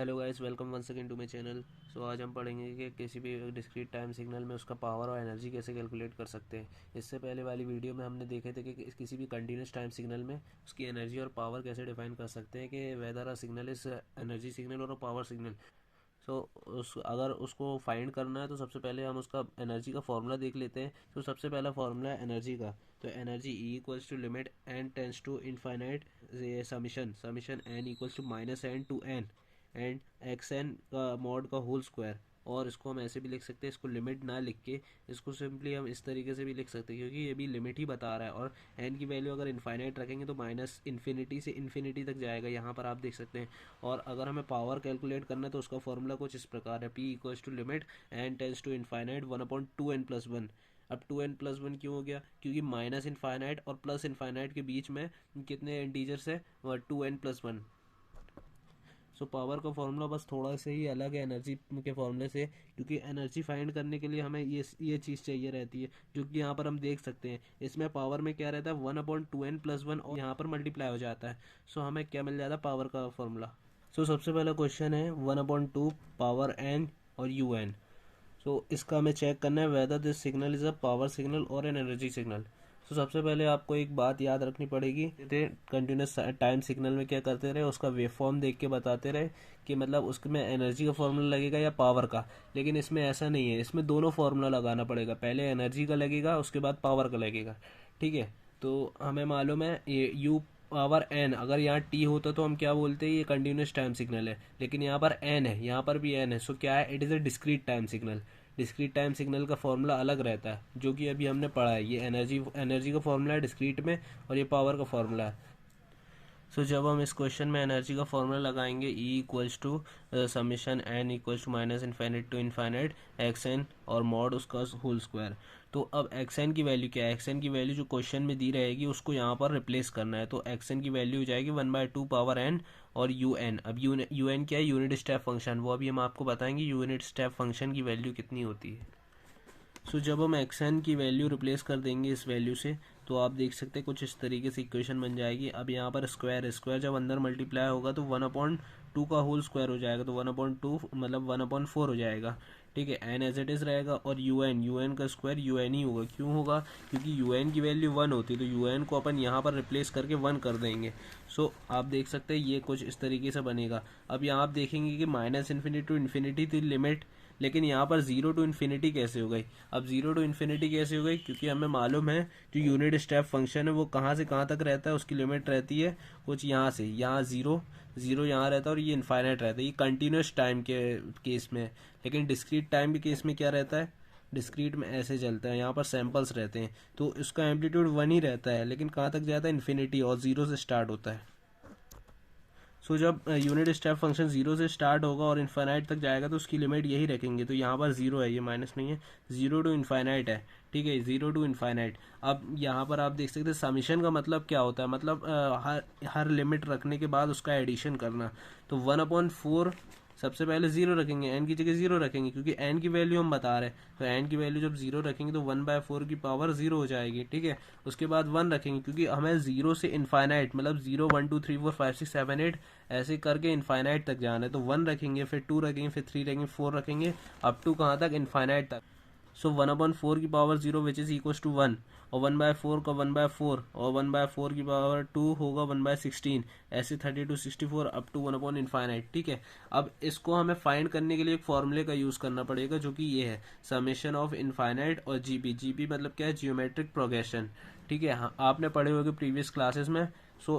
Hello guys, welcome once again to my channel. So आज हम पढ़ेंगे कि किसी भी डिस्क्रीट टाइम सिग्नल में उसका पावर और एनर्जी कैसे कैलकुलेट कर सकते हैं। इससे पहले वाली वीडियो में हमने देखे थे कि किसी भी कंटिन्यूस टाइम सिग्नल में उसकी एनर्जी और पावर कैसे डिफाइन कर सकते हैं, कि weather a signal is energy signal और अ पावर सिग्नल। सो उस अगर उसको फाइंड करना है तो सबसे पहले हम उसका एनर्जी का फॉर्मूला देख लेते हैं। तो सबसे पहला फॉर्मूला है एनर्जी का। तो energy E equals to limit N tends to infinite summation summation N equals to minus N to N and X N का मॉड का होल स्क्वायर। और इसको हम ऐसे भी लिख सकते हैं, इसको लिमिट ना लिख के इसको सिंपली हम इस तरीके से भी लिख सकते हैं, क्योंकि ये भी लिमिट ही बता रहा है। और एन की वैल्यू अगर इन्फाइनाइट रखेंगे तो माइनस इन्फिनिटी से इन्फिनिटी तक जाएगा, यहाँ पर आप देख सकते हैं। और अगर हमें पावर कैलकुलेट करना है तो उसका फॉर्मूला कुछ इस प्रकार है, P equals to limit N tends to infinite one upon two N plus one. अब टू एन प्लस वन क्यों हो गया? क्योंकि माइनस इन्फाइनाइट और प्लस इन्फाइनाइट के बीच में कितने इंटीजर्स है? Two N plus one. So power का फॉर्मूला बस थोड़ा से ही अलग है एनर्जी के फॉर्मूले से, क्योंकि एनर्जी फाइंड करने के लिए हमें ये चीज़ चाहिए रहती है, जो कि यहाँ पर हम देख सकते हैं। इसमें पावर में क्या रहता है? One upon two N plus one, और यहाँ पर मल्टीप्लाई हो जाता है। सो हमें क्या मिल जाता है? पावर का फॉर्मूला। सो सबसे पहला क्वेश्चन है one upon two power N और यू एन। सो इसका हमें चेक करना है whether this signal is a power signal और एन एनर्जी सिग्नल। तो सबसे पहले आपको एक बात याद रखनी पड़ेगी, कंटिन्यूस टाइम सिग्नल में क्या करते रहे, उसका वेव फॉर्म देख के बताते रहे कि मतलब उसमें एनर्जी का फॉर्मूला लगेगा या पावर का। लेकिन इसमें ऐसा नहीं है, इसमें दोनों फॉर्मूला लगाना पड़ेगा, पहले एनर्जी का लगेगा उसके बाद पावर का लगेगा। ठीक है, तो हमें मालूम है ये यू पावर एन, अगर यहाँ टी होता तो हम क्या बोलते हैं? ये कंटिन्यूस टाइम सिग्नल है। लेकिन यहाँ पर एन है, यहाँ पर भी एन है, सो क्या है? It is a discrete time signal. Discrete time signal का फॉर्मूला अलग रहता है, जो कि अभी हमने पढ़ा है। ये एनर्जी का फॉर्मूला है डिस्क्रीट में, और ये पावर का फॉर्मूला है। सो जब हम इस क्वेश्चन में एनर्जी का फॉर्मूला लगाएंगे, E equals to summation N equals to minus infinite to infinite X N और मॉड उसका होल स्क्वायर। तो अब एक्स एन की वैल्यू क्या है? एक्स एन की वैल्यू जो क्वेश्चन में दी रहेगी उसको यहाँ पर रिप्लेस करना है। तो एक्स एन की वैल्यू हो जाएगी one by two power N और यू एन। अब यू एन क्या है? यूनिट स्टेप फंक्शन, वो अभी हम आपको बताएंगे यूनिट स्टेप फंक्शन की वैल्यू कितनी होती है। जब हम एक्स एन की वैल्यू रिप्लेस कर देंगे इस वैल्यू से, तो आप देख सकते हैं कुछ इस तरीके से इक्वेशन बन जाएगी। अब यहाँ पर स्क्वायर स्क्वायर जब अंदर मल्टीप्लाई होगा तो वन अपॉइंट टू का होल स्क्वायर हो जाएगा, तो वन अपॉइंट टू मतलब वन अपॉइंट फोर हो जाएगा। ठीक है, एन एज इट इज़ रहेगा, और यू एन का स्क्वायर यू एन ही होगा। क्यों होगा? क्योंकि यू एन की वैल्यू वन होती है, तो यू एन को अपन यहाँ पर रिप्लेस करके वन कर देंगे। आप देख सकते हैं ये कुछ इस तरीके से बनेगा। अब यहाँ आप देखेंगे कि माइनस इन्फिनिटी टू इन्फिनिटी थी लिमिट, लेकिन यहाँ पर जीरो टू इन्फिनिटी कैसे हो गई? अब जीरो टू इन्फिनिटी कैसे हो गई? क्योंकि हमें मालूम है जो यूनिट स्टेप फंक्शन है वो कहाँ से कहाँ तक रहता है, उसकी लिमिट रहती है कुछ यहाँ से यहाँ, जीरो जीरो यहाँ रहता है, और ये इन्फाइनाइट रहता है। ये कंटिन्यूस टाइम के केस में। लेकिन डिस्क्रीट टाइम के केस में क्या रहता है? डिस्क्रीट में ऐसे चलता है, यहाँ पर सैंपल्स रहते हैं, तो उसका एम्पलीट्यूड वन ही रहता है, लेकिन कहाँ तक जाता है? इन्फिनिटी, और जीरो से स्टार्ट होता है। जब यूनिट स्टेप फंक्शन जीरो से स्टार्ट होगा और इन्फाइनाइट तक जाएगा तो उसकी लिमिट यही रखेंगे। तो यहाँ पर जीरो है, ये माइनस नहीं है, जीरो टू इन्फाइनाइट है। ठीक है, जीरो टू इन्फाइनाइट। अब यहाँ पर आप देख सकते हैं समीशन का मतलब क्या होता है? मतलब हर लिमिट रखने के बाद उसका एडिशन करना। तो वन अपॉन फोर सबसे पहले जीरो रखेंगे, एन की जगह जीरो रखेंगे, क्योंकि एन की वैल्यू हम बता रहे हैं। तो एन की वैल्यू जब जीरो रखेंगे तो वन बाय फोर की पावर जीरो हो जाएगी। ठीक है, उसके बाद वन रखेंगे, क्योंकि हमें जीरो से इन्फाइनाइट मतलब zero one two three four five six seven eight ऐसे करके इन्फाइनाइट तक जाना है। तो वन रखेंगे, फिर टू रखेंगे, फिर थ्री रखेंगे, फोर रखेंगे, अप टू कहाँ तक? इन्फाइनाइट तक। वन अपॉन फोर की power zero which is equal to one, और वन बाय फोर का वन बाय फोर, और वन बाय फोर की पावर टू होगा वन बाय सिक्सटीन, ऐसे 32 64 up to one upon infinite. ठीक है, अब इसको हमें फाइंड करने के लिए एक फॉर्मूले का यूज़ करना पड़ेगा, जो कि ये है समेशन ऑफ इन्फाइनाइट और जीपी। जीपी मतलब क्या है? Geometric progression. ठीक है, हाँ आपने पढ़े होंगे प्रीवियस क्लासेस में।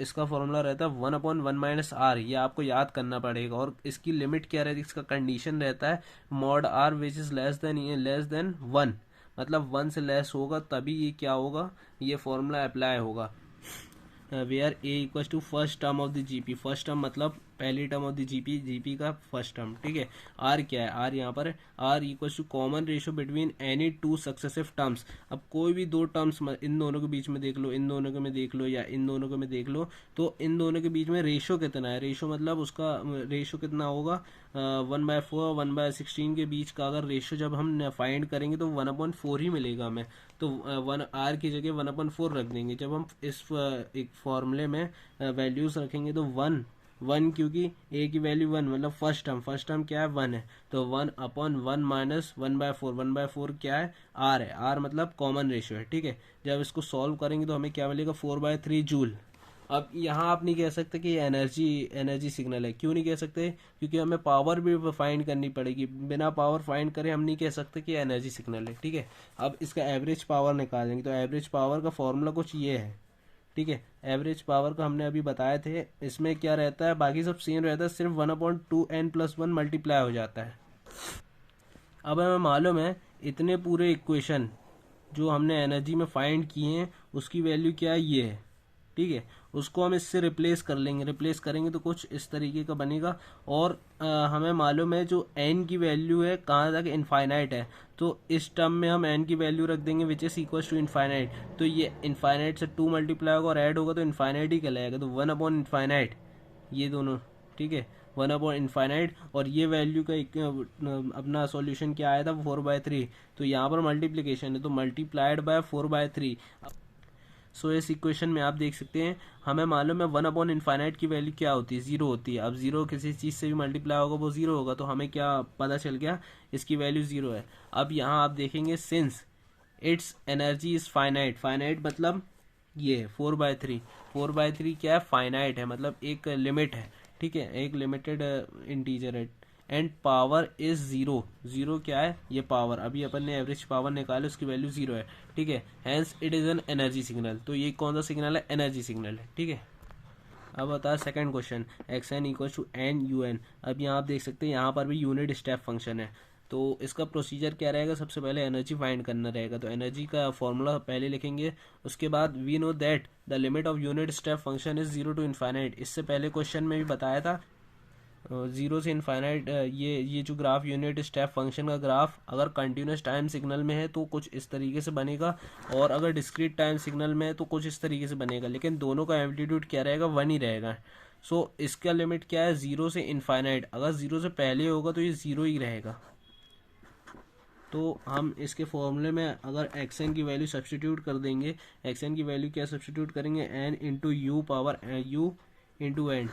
इसका फॉर्मूला रहता है one upon one minus R, ये आपको याद करना पड़ेगा। और इसकी लिमिट क्या रहती है? इसका कंडीशन रहता है mod R which is less than one, मतलब वन से लेस होगा तभी ये क्या होगा? ये फॉर्मूला अप्लाई होगा। Where A equal to first term of the GP. First term मतलब पहली term of the GP, GP का फर्स्ट टर्म। ठीक है, आर क्या है? आर यहाँ पर R equal to common ratio between any two successive terms. अब कोई भी दो टर्म्स इन दोनों के बीच में देख लो, इन दोनों के में देख लो, या इन दोनों के में देख लो, तो इन दोनों के बीच में रेशियो कितना है? रेशियो मतलब उसका रेशियो कितना होगा? One by four one by sixteen के बीच का अगर रेशियो जब हम फाइंड करेंगे तो वन अपॉइंट फोर ही मिलेगा हमें। तो वन आर की जगह वन अपॉइंट फोर रख देंगे। जब हम इस एक फॉर्मूले में वैल्यूज रखेंगे तो वन 1 क्योंकि ए की वैल्यू 1 मतलब फर्स्ट टर्म क्या है 1 है, तो 1/1 माइनस 1/4, 1/4 क्या है आर है, आर मतलब कॉमन रेशियो है, ठीक है। जब इसको सॉल्व करेंगे तो हमें क्या मिलेगा 4/3 जूल। अब यहाँ आप नहीं कह सकते कि एनर्जी सिग्नल है, क्यों नहीं कह सकते, क्योंकि हमें पावर भी फाइंड करनी पड़ेगी, बिना पावर फाइंड करे हम नहीं कह सकते कि एनर्जी सिग्नल है, ठीक है। अब इसका एवरेज पावर निकालेंगे, तो एवरेज पावर का फॉर्मूला कुछ ये है, ठीक है। एवरेज पावर का हमने अभी बताए थे, इसमें क्या रहता है, बाकी सब सेम रहता है, सिर्फ 1/2n+1 मल्टीप्लाई हो जाता है। अब हमें मालूम है इतने पूरे इक्वेशन जो हमने एनर्जी में फाइंड किए हैं उसकी वैल्यू क्या है, ये है, ठीक है। उसको हम इससे रिप्लेस कर लेंगे, रिप्लेस करेंगे तो कुछ इस तरीके का बनेगा। और हमें मालूम है जो n की वैल्यू है कहाँ तक इनफाइनाइट है, तो इस टर्म में हम n की वैल्यू रख देंगे which is equal to infinite, तो ये इनफाइनाइट से 2 मल्टीप्लाई होगा और ऐड होगा तो इनफाइनाइट ही कहलाएगा, तो 1/इनफाइनाइट ये दोनों, ठीक है, 1/इनफाइनाइट। और ये वैल्यू का अपना सॉल्यूशन क्या आया था 4/3, तो यहाँ पर मल्टीप्लीकेशन है तो मल्टीप्लाइड बाय 4/3। सो इस इक्वेशन में आप देख सकते हैं हमें मालूम है 1/इनफाइनाइट की वैल्यू क्या होती है, 0 होती है। अब 0 किसी चीज़ से भी मल्टीप्लाई होगा वो 0 होगा, तो हमें क्या पता चल गया, इसकी वैल्यू 0 है। अब यहाँ आप देखेंगे since it's energy is finite, finite मतलब ये है 4/3, 4/3 क्या है फाइनाइट है, मतलब एक लिमिट है, ठीक है, एक लिमिटेड इंटीजर है। एंड पावर इज 0, 0 क्या है ये पावर, अभी अपन ने एवरेज पावर निकाले उसकी वैल्यू 0 है, ठीक है। Hence it is an energy signal, तो ये कौन सा सिग्नल है, एनर्जी सिग्नल है, ठीक है। अब आता है second question, xn equal to N U N. अब यहाँ आप देख सकते हैं यहाँ पर भी यूनिट स्टेप फंक्शन है, तो इसका प्रोसीजर क्या रहेगा, सबसे पहले एनर्जी फाइंड करना रहेगा, तो एनर्जी का फॉर्मूला पहले लिखेंगे, उसके बाद we know that the limit of unit step function is 0 to infinite. इससे पहले क्वेश्चन में भी बताया था 0 से इनफाइनाइट, ये जो ग्राफ यूनिट स्टेप फंक्शन का ग्राफ अगर कंटिन्यूस टाइम सिग्नल में है तो कुछ इस तरीके से बनेगा, और अगर डिस्क्रीट टाइम सिग्नल में है तो कुछ इस तरीके से बनेगा, लेकिन दोनों का एम्पलीट्यूड क्या रहेगा 1 ही रहेगा। सो इसका लिमिट क्या है 0 से इनफाइनाइट, अगर 0 से पहले होगा तो ये 0 ही रहेगा। तो हम इसके फॉर्मूले में अगर xn की वैल्यू सब्सटीट्यूट कर देंगे, xn की वैल्यू क्या सब्सटीट्यूट करेंगे, n into U power u into N,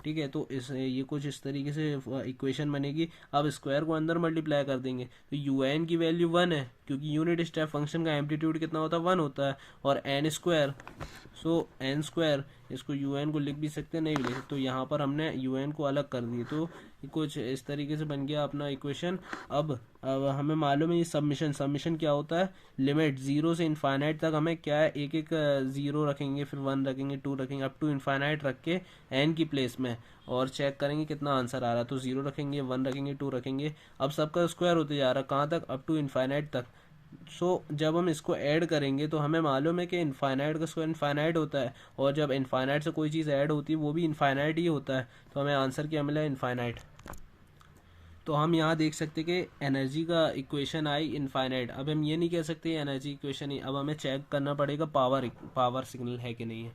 ठीक है। तो इस ये कुछ इस तरीके से इक्वेशन बनेगी। अब स्क्वायर को अंदर मल्टीप्लाई कर देंगे तो यू एन की वैल्यू 1 है, क्योंकि यूनिट स्टेप फंक्शन का एम्पलीट्यूड कितना होता है 1 होता है, और एन स्क्वायर, सो एन स्क्वायर, इसको यू एन को लिख भी सकते हैं नहीं भी लिख सकते, तो यहाँ पर हमने यू एन को अलग कर दिए, तो कुछ इस तरीके से बन गया अपना इक्वेशन। अब हमें मालूम है ये सबमिशन क्या होता है, लिमिट 0 से इनफाइनाइट तक हमें क्या है एक एक 0 रखेंगे, फिर 1 रखेंगे, 2 रखेंगे, अप टू इनफाइनाइट रख के एन की प्लेस में, और चेक करेंगे कितना आंसर आ रहा है, तो 0 रखेंगे, 1 रखेंगे, 2 रखेंगे, अब सबका स्क्वायर होते जा रहा है कहाँ तक, अप टू इनफाइनाइट तक। सो जब हम इसको ऐड करेंगे तो हमें मालूम है कि इनफाइनाइट का स्क्वायर इनफाइनाइट होता है, और जब इनफाइनाइट से कोई चीज़ ऐड होती है वो भी इनफाइनाइट ही होता है, तो हमें आंसर क्या मिला इनफाइनाइट। तो हम यहाँ देख सकते कि एनर्जी का इक्वेशन आई इनफाइनाइट। अब हम ये नहीं कह सकते एनर्जी इक्वेशन ही, अब हमें चेक करना पड़ेगा पावर सिग्नल है कि नहीं है।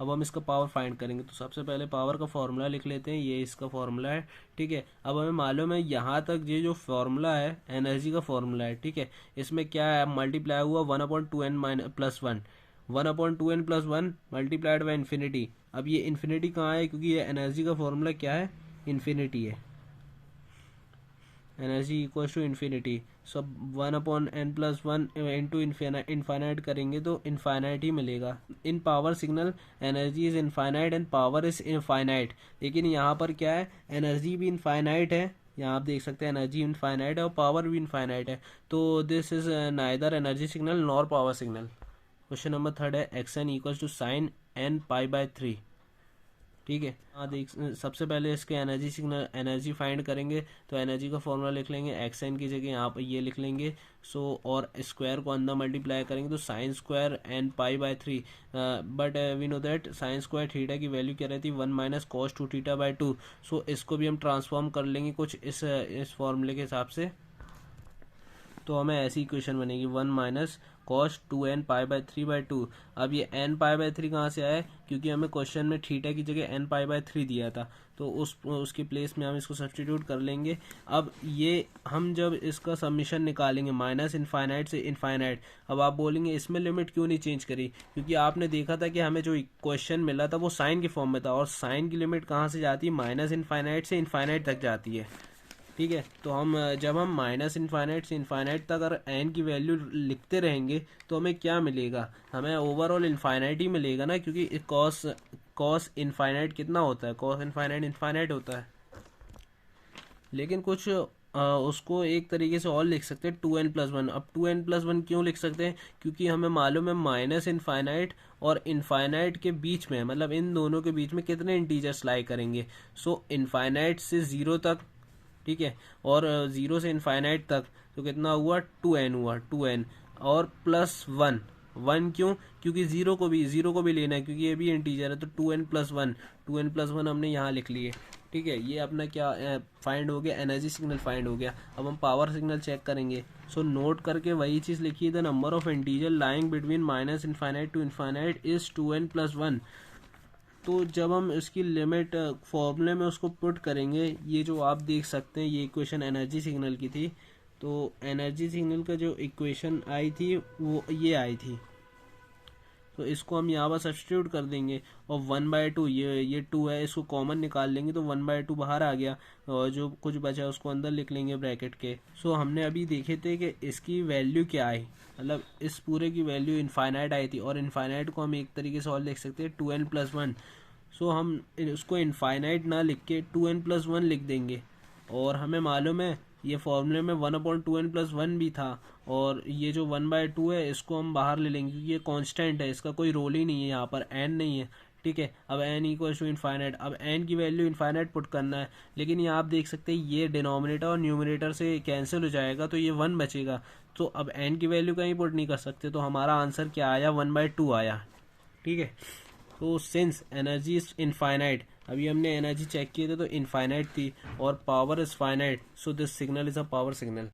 अब हम इसका पावर फाइंड करेंगे, तो सबसे पहले पावर का फॉर्मूला लिख लेते हैं, ये इसका फॉर्मूला है, ठीक है। अब हमें मालूम है यहाँ तक ये जो फॉर्मूला है एनर्जी का फॉर्मूला है, ठीक है, इसमें क्या है मल्टीप्लाई हुआ 1/2n+1, 1/2n+1 multiplied by infinity. अब ये इन्फिनिटी कहाँ है, क्योंकि ये एनर्जी का फॉर्मूला क्या है इन्फिनिटी है, energy equal to infinity. So 1/n+1 into infinite करेंगे तो इनफाइनाइट ही मिलेगा। In power signal energy is infinite and power is infinite, लेकिन यहाँ पर क्या है एनर्जी भी इनफाइनाइट है, यहाँ आप देख सकते हैं एनर्जी इनफाइनाइट है और पावर भी इनफाइनाइट है, तो this is neither energy signal nor power signal. Question number 3 है xn equal to sine n π/3, ठीक है। हाँ देख, सबसे पहले इसके एनर्जी सिग्नल एनर्जी फाइंड करेंगे, तो एनर्जी का फॉर्मूला लिख लेंगे, एक्स एन की जगह यहाँ पर ये लिख लेंगे, सो और स्क्वायर को अंदर मल्टीप्लाई करेंगे तो sine square n π/3, but we know that sine square theta की वैल्यू क्या रहती है 1 - cos 2θ/2। सो इसको भी हम ट्रांसफॉर्म कर लेंगे कुछ इस फॉर्मूले के हिसाब से, तो हमें ऐसी इक्वेशन बनेगी 1 cos 2n π/3/2। अब ये n π/3 कहाँ से आया? क्योंकि हमें क्वेश्चन में थीटा की जगह n π/3 दिया था, तो उसके प्लेस में हम इसको सब्सटीट्यूट कर लेंगे। अब ये हम जब इसका समीशन निकालेंगे माइनस इनफाइनाइट से इनफाइनाइट, अब आप बोलेंगे इसमें लिमिट क्यों नहीं चेंज करी? क्योंकि आपने देखा था कि हमें जो क्वेश्चन मिला था वो साइन के फॉर्म में था, और साइन की लिमिट कहाँ से जाती है? माइनस इनफाइनाइट से इनफाइनाइट तक जाती है। ठीक है, तो जब हम माइनस इनफाइनाइट से इनफाइनाइट तक अगर एन की वैल्यू लिखते रहेंगे तो हमें क्या मिलेगा? हमें ओवरऑल इनफाइनाइट ही मिलेगा ना, क्योंकि कॉस इनफाइनाइट कितना होता है? कॉस इनफाइनाइट इनफाइनाइट होता है। लेकिन कुछ उसको एक तरीके से और लिख सकते हैं 2n+1। अब 2n+1 क्यों लिख सकते हैं? क्योंकि हमें मालूम है माइनस इनफाइनाइट और इनफाइनाइट के बीच में, मतलब इन दोनों के बीच में कितने इंटीजर्स लाई करेंगे। सो इनफाइनाइट से 0 तक, ठीक है, और 0 से इनफाइनाइट तक, तो कितना हुआ? 2n हुआ, 2n और +1। 1 क्यों? क्योंकि 0 को भी लेना है, क्योंकि ये भी इंटीजर है, तो 2n+1, 2n+1 हमने यहाँ लिख लिए। ठीक है, ये अपना क्या फाइंड हो गया? एनर्जी सिग्नल फाइंड हो गया। अब हम पावर सिग्नल चेक करेंगे। सो नोट करके वही चीज़ लिखिए, the number of integer lying between minus infinite to infinite is 2n+1। तो जब हम इसकी लिमिट फॉर्मूले में उसको पुट करेंगे, ये जो आप देख सकते हैं ये इक्वेशन एनर्जी सिग्नल की थी, तो एनर्जी सिग्नल का जो इक्वेशन आई थी वो ये आई थी, तो इसको हम यहाँ पर सब्सटीट्यूट कर देंगे। और 1/2, ये 2 है, इसको कॉमन निकाल लेंगे तो 1/2 बाहर आ गया, और जो कुछ बचा उसको अंदर लिख लेंगे ब्रैकेट के। सो हमने अभी देखे थे कि इसकी वैल्यू क्या आई, मतलब इस पूरे की वैल्यू इनफाइनाइट आई थी, और इनफाइनाइट को हम एक तरीके से और लिख सकते हैं 2n+1। सो हम उसको इनफाइनाइट ना लिख के 2n+1 लिख देंगे, और हमें मालूम है ये फॉर्मूले में 1/2n+1 भी था, और ये जो 1/2 है इसको हम बाहर ले लेंगे क्योंकि ये कांस्टेंट है, इसका कोई रोल ही नहीं है, यहाँ पर n नहीं है। ठीक है, अब n इक्वल टू इनफाइनाइट, अब n की वैल्यू इनफाइनाइट पुट करना है, लेकिन ये आप देख सकते हैं ये डिनोमिनेटर और न्यूमरेटर से कैंसिल हो जाएगा, तो ये 1 बचेगा। तो अब n की वैल्यू कहीं पुट नहीं कर सकते, तो हमारा आंसर क्या आया? 1/2 आया। ठीक है, तो सिंस एनर्जी इज इनफाइनाइट, अभी हमने एनर्जी चेक किए थे तो इनफाइनाइट थी, और power is finite, so this signal is a power signal.